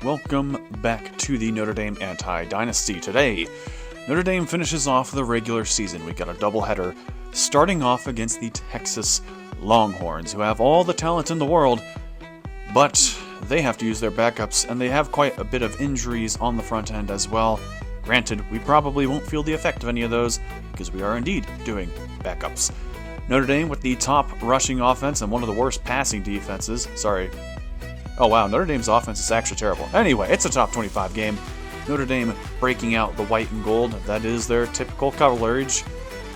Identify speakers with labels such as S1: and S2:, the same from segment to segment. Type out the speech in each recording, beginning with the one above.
S1: Welcome back to the Notre Dame Anti-Dynasty. Today, Notre Dame finishes off the regular season. We got a doubleheader starting off against the Texas Longhorns, who have all the talent in the world, but they have to use their backups, and they have quite a bit of injuries on the front end as well. Granted, we probably won't feel the effect of any of those, because we are indeed doing backups. Notre Dame with the top rushing offense and one of the worst passing defenses. Oh wow, Notre Dame's offense is actually terrible. Anyway, it's a top 25 game. Notre Dame breaking out the white and gold. That is their typical coverage.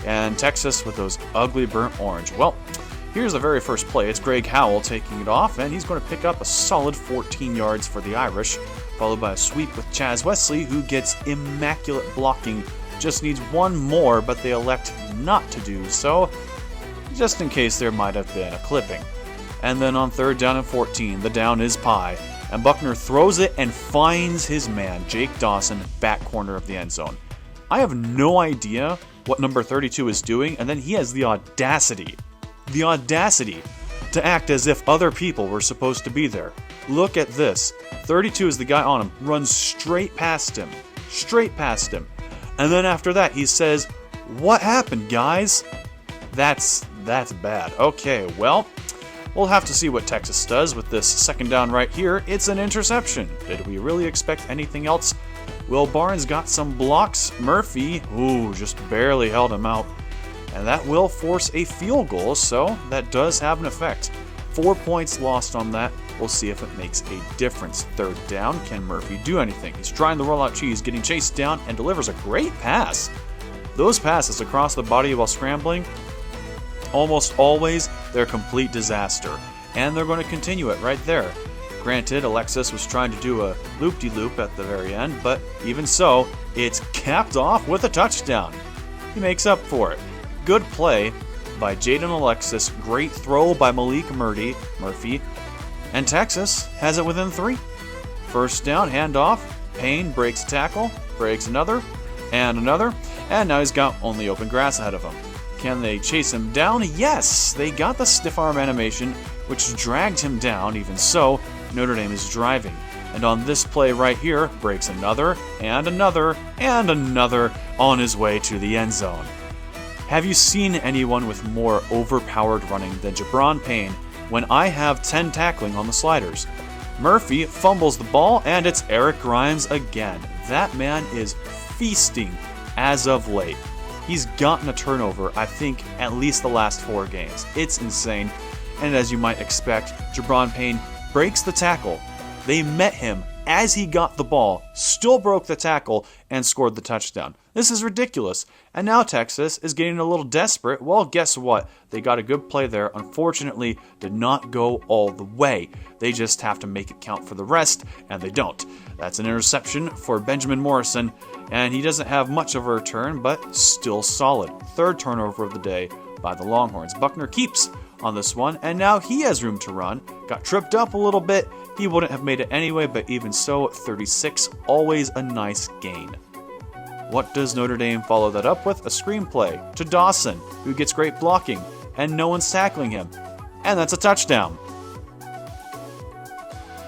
S1: And Texas with those ugly burnt orange. Well, here's the very first play. It's Greg Howell taking it off, and he's going to pick up a solid 14 yards for the Irish, followed by a sweep with Chaz Wesley, who gets immaculate blocking. Just needs one more, but they elect not to do so, just in case there might have been a clipping. And then on third down and 14, the down is pie, and Buckner throws it and finds his man, Jake Dawson, back corner of the end zone. I have no idea what number 32 is doing, and then he has the audacity to act as if other people were supposed to be there. Look at this. 32 is the guy on him, runs straight past him. And then after that, he says, "What happened, guys?" That's bad. Okay, well, we'll have to see what Texas does with this second down right here. It's an interception. Did we really expect anything else? Will Barnes got some blocks. Murphy, just barely held him out. And that will force a field goal, so that does have an effect. 4 points lost on that. We'll see if it makes a difference. Third down, can Murphy do anything? He's trying the rollout cheese, getting chased down, and delivers a great pass. Those passes across the body while scrambling, almost always, they're a complete disaster. And they're going to continue it right there. Granted, Alexis was trying to do a loop-de-loop at the very end, but even so, it's capped off with a touchdown. He makes up for it. Good play by Jaden Alexis, great throw by Malik Murphy, and Texas has it within 3. First down, handoff, Payne breaks a tackle, breaks another, and now he's got only open grass ahead of him. Can they chase him down? Yes! They got the stiff arm animation, which dragged him down. Even so, Notre Dame is driving. And on this play right here, breaks another, and another on his way to the end zone. Have you seen anyone with more overpowered running than Jabron Payne when I have 10 tackling on the sliders? Murphy fumbles the ball, and it's Eric Grimes again. That man is feasting as of late. He's gotten a turnover, I think, at least the last 4 games. It's insane. And as you might expect, Jabron Payne breaks the tackle. They met him as he got the ball, still broke the tackle, and scored the touchdown. This is ridiculous. And now Texas is getting a little desperate. Well, guess what? They got a good play there. Unfortunately, did not go all the way. They just have to make it count for the rest, and they don't. That's an interception for Benjamin Morrison, and he doesn't have much of a return, but still solid. Third turnover of the day by the Longhorns. Buckner keeps on this one, and now he has room to run. Got tripped up a little bit. He wouldn't have made it anyway, but even so, 36, always a nice gain. What does Notre Dame follow that up with? A screenplay to Dawson, who gets great blocking, and no one's tackling him. And that's a touchdown.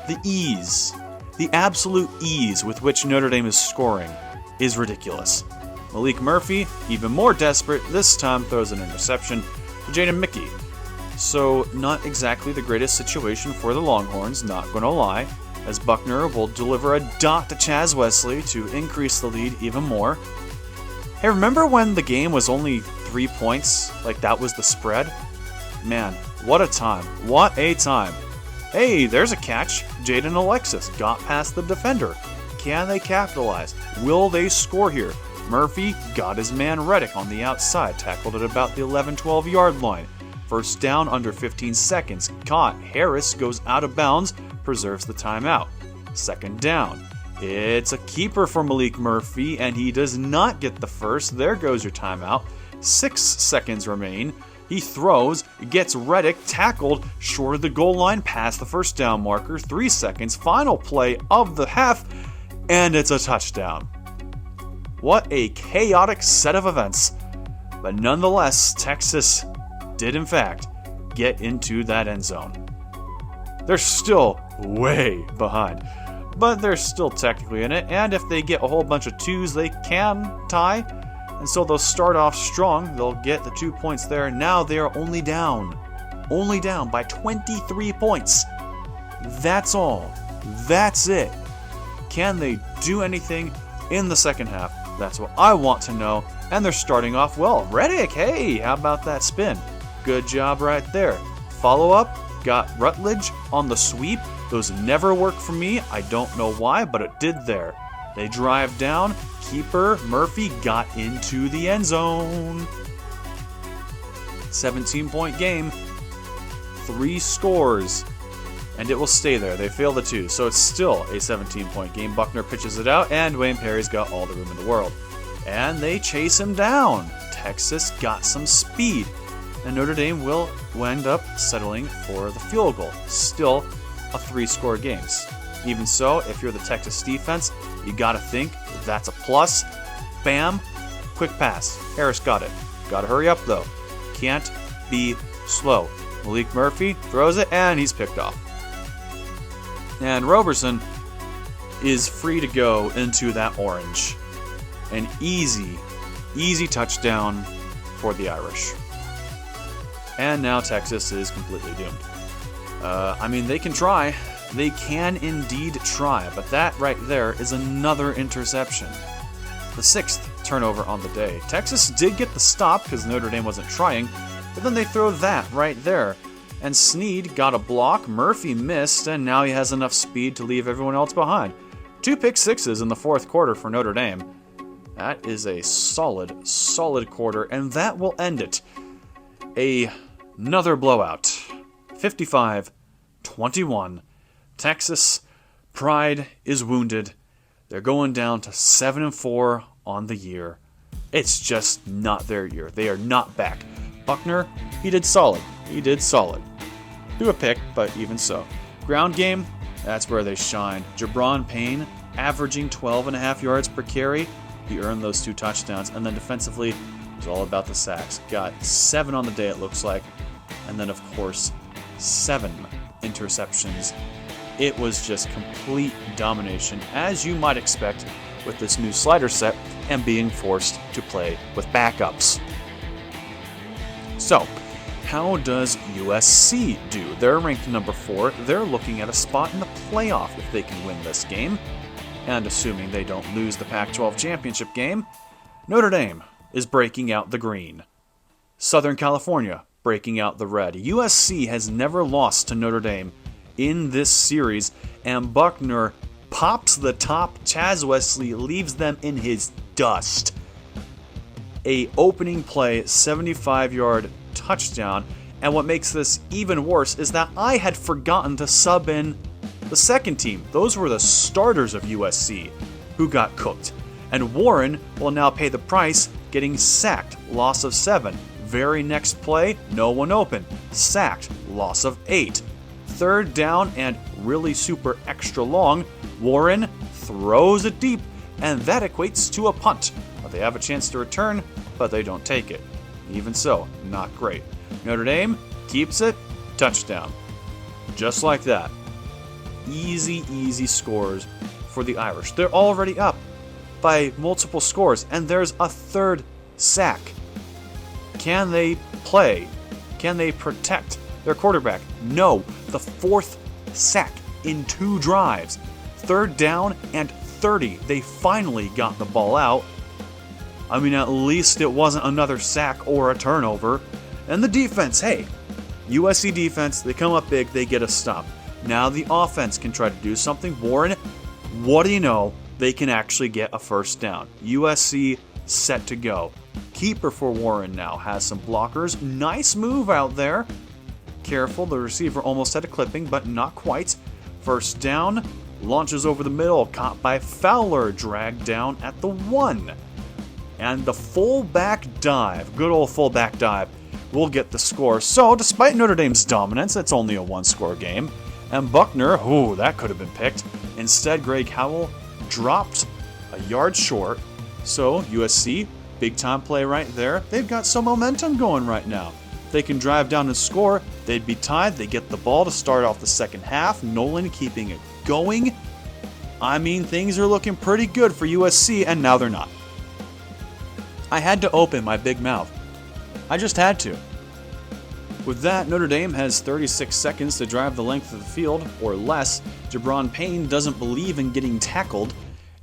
S1: The absolute ease with which Notre Dame is scoring is ridiculous. Malik Murphy, even more desperate, this time throws an interception to Jaden Mickey. So not exactly the greatest situation for the Longhorns, not gonna lie, as Buckner will deliver a dot to Chaz Wesley to increase the lead even more. Hey, remember when the game was only 3 points? Like that was the spread? Man, what a time. What a time. Hey, there's a catch. Jaden Alexis got past the defender. Can they capitalize? Will they score here? Murphy got his man Reddick on the outside, tackled at about the 11-12 yard line. First down under 15 seconds. Caught. Harris goes out of bounds, preserves the timeout. Second down. It's a keeper for Malik Murphy, and he does not get the first. There goes your timeout. 6 seconds remain. He throws, gets Reddick tackled short of the goal line past the first down marker. 3 seconds. Final play of the half, and it's a touchdown. What a chaotic set of events. But nonetheless, Texas did in fact get into that end zone. They're still way behind. but they're still technically in it, and if they get a whole bunch of 2s, they can tie, and so they'll start off strong. They'll get the 2 points there. Now they are only down by 23 points. That's all. That's it. Can they do anything in the second half? That's what I want to know. And they're starting off well. Reddick, hey, how about that spin? Good job right there. Follow up, got Rutledge on the sweep. Those never work for me. I don't know why, but it did there. They drive down. Keeper Murphy got into the end zone. 17-point game. 3 scores. And it will stay there. They fail the 2, so it's still a 17-point game. Buckner pitches it out, and Wayne Perry's got all the room in the world. And they chase him down. Texas got some speed. And Notre Dame will end up settling for the field goal. Still a 3-score game. Even so, if you're the Texas defense, you got to think that's a plus. Bam. Quick pass. Harris got it. Got to hurry up, though. Can't be slow. Malik Murphy throws it, and he's picked off. And Roberson is free to go into that orange. An easy touchdown for the Irish. And now Texas is completely doomed. I mean, they can try. They can indeed try, but that right there is another interception. The 6th turnover on the day. Texas did get the stop because Notre Dame wasn't trying, but then they throw that right there. And Snead got a block, Murphy missed, and now he has enough speed to leave everyone else behind. 2 pick-sixes in the 4th quarter for Notre Dame. That is a solid quarter, and that will end it. Another blowout. 55-21. Texas, pride is wounded. They're going down to 7-4 on the year. It's just not their year. They are not back. Buckner, he did solid. Threw a pick, but even so. Ground game, that's where they shine. Jabron Payne, averaging 12.5 yards per carry. He earned those 2 touchdowns. And then defensively, it was all about the sacks. Got 7 on the day, it looks like. And then, of course, 7 interceptions. It was just complete domination, as you might expect with this new slider set and being forced to play with backups. So, how does USC do? They're ranked number 4. They're looking at a spot in the playoff if they can win this game. And assuming they don't lose the Pac-12 championship game, Notre Dame is breaking out the green. Southern California breaking out the red. USC has never lost to Notre Dame in this series, and Buckner pops the top. Chaz Wesley leaves them in his dust. A opening play, 75-yard touchdown, and what makes this even worse is that I had forgotten to sub in the second team. Those were the starters of USC who got cooked, and Warren will now pay the price, getting sacked, loss of 7. Very next play, no one open, sacked, loss of 8. 3rd down and really super extra long, Warren throws it deep, and that equates to a punt. They have a chance to return, but they don't take it. Even so, not great. Notre Dame keeps it, touchdown. Just like that. Easy scores for the Irish. They're already up by multiple scores, and there's a 3rd sack. Can they play? Can they protect their quarterback? No. The 4th sack in 2 drives. 3rd down and 30. They finally got the ball out. I mean, at least it wasn't another sack or a turnover. And the defense, hey, USC defense, they come up big, they get a stop. Now the offense can try to do something. Warren, what do you know? They can actually get a 1st down. USC set to go. Keeper for Warren now has some blockers. Nice move out there. Careful, the receiver almost had a clipping, but not quite. 1st down, launches over the middle, caught by Fowler, dragged down at the 1. And the fullback dive, good old fullback dive, will get the score. So, despite Notre Dame's dominance, it's only a 1-score game. And Buckner, that could have been picked. Instead, Greg Howell dropped a yard short. So, USC, big time play right there. They've got some momentum going right now. They can drive down and score. They'd be tied. They get the ball to start off the second half. Nolan keeping it going. I mean, things are looking pretty good for USC, and now they're not. I had to open my big mouth. I just had to. With that, Notre Dame has 36 seconds to drive the length of the field, or less. Jabron Payne doesn't believe in getting tackled,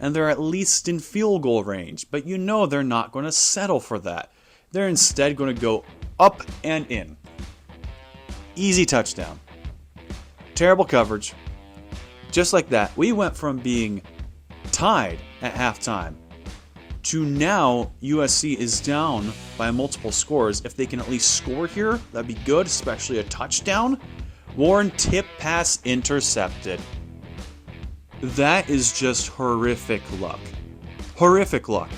S1: and they're at least in field goal range. But you know they're not going to settle for that. They're instead going to go up and in. Easy touchdown. Terrible coverage. Just like that, we went from being tied at halftime to now USC is down by multiple scores. If they can at least score here, that'd be good, especially a touchdown. Warren tip pass intercepted. That is just horrific luck. Horrific luck.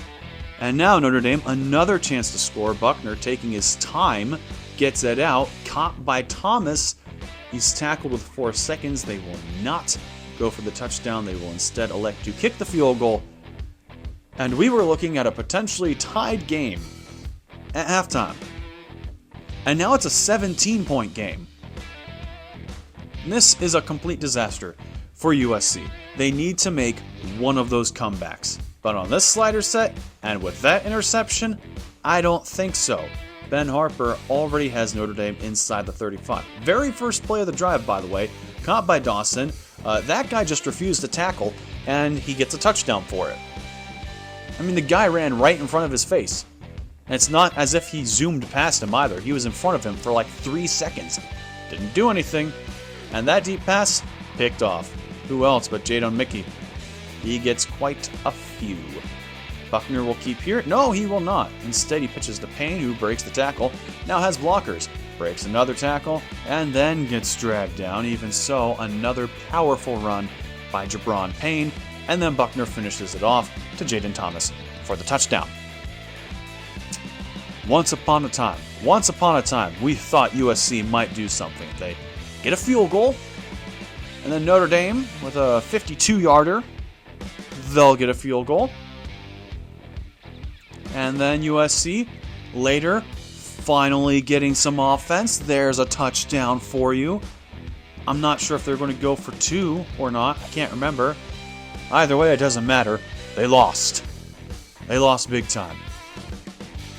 S1: And now Notre Dame, another chance to score. Buckner taking his time, gets it out, caught by Thomas. He's tackled with 4 seconds. They will not go for the touchdown. They will instead elect to kick the field goal. And we were looking at a potentially tied game at halftime. And now it's a 17-point game. And this is a complete disaster for USC. They need to make one of those comebacks. But on this slider set, and with that interception, I don't think so. Ben Harper already has Notre Dame inside the 35. Very first play of the drive, by the way, caught by Dawson. That guy just refused to tackle, and he gets a touchdown for it. I mean, the guy ran right in front of his face. And it's not as if he zoomed past him either. He was in front of him for like 3 seconds. Didn't do anything. And that deep pass, picked off. Who else but Jadon Mickey? He gets quite a few. Buckner will keep here. No, he will not. Instead, he pitches to Payne, who breaks the tackle. Now has blockers. Breaks another tackle, and then gets dragged down. Even so, another powerful run by Jabron Payne. And then Buckner finishes it off to Jaden Thomas for the touchdown. Once upon a time, we thought USC might do something. They get a field goal, and then Notre Dame, with a 52-yarder, they'll get a field goal. And then USC, later, finally getting some offense. There's a touchdown for you. I'm not sure if they're going to go for 2 or not. I can't remember. Either way, it doesn't matter. They lost. They lost big time.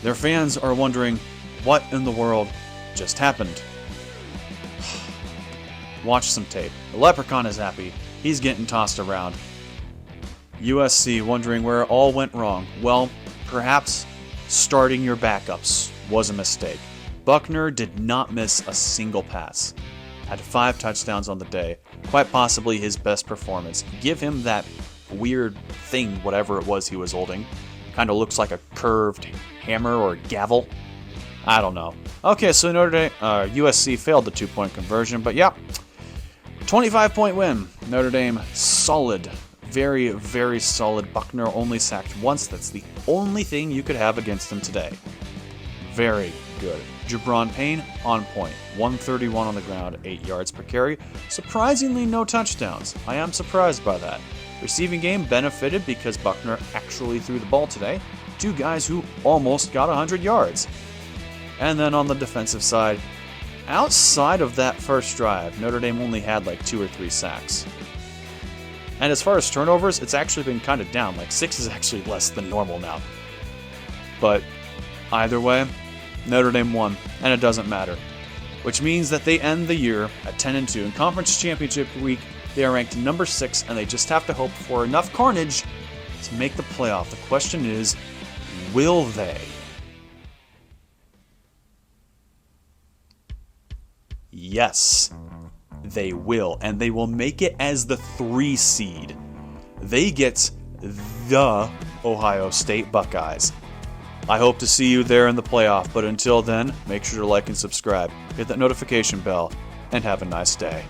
S1: Their fans are wondering, what in the world just happened? Watch some tape. The Leprechaun is happy. He's getting tossed around. USC wondering where it all went wrong. Well, perhaps starting your backups was a mistake. Buckner did not miss a single pass. Had 5 touchdowns on the day. Quite possibly his best performance. Give him that weird thing, whatever it was he was holding. Kind of looks like a curved hammer or gavel. I don't know. Okay, so USC failed the 2-point conversion, but yeah. 25-point win. Notre Dame, solid. Very, very solid. Buckner only sacked once. That's the only thing you could have against him today. Very good. Jabron Payne, on point. 131 on the ground, 8 yards per carry. Surprisingly, no touchdowns. I am surprised by that. Receiving game benefited because Buckner actually threw the ball today. 2 guys who almost got 100 yards. And then on the defensive side, outside of that first drive, Notre Dame only had like 2 or 3 sacks. And as far as turnovers, it's actually been kind of down. Like 6 is actually less than normal now. But either way, Notre Dame won, and it doesn't matter. Which means that they end the year at 10-2. In Conference Championship Week, they are ranked number 6, and they just have to hope for enough carnage to make the playoff. The question is, will they? Yes, they will, and they will make it as the 3 seed. They get the Ohio State Buckeyes. I hope to see you there in the playoff, but until then, make sure to like and subscribe, hit that notification bell, and have a nice day.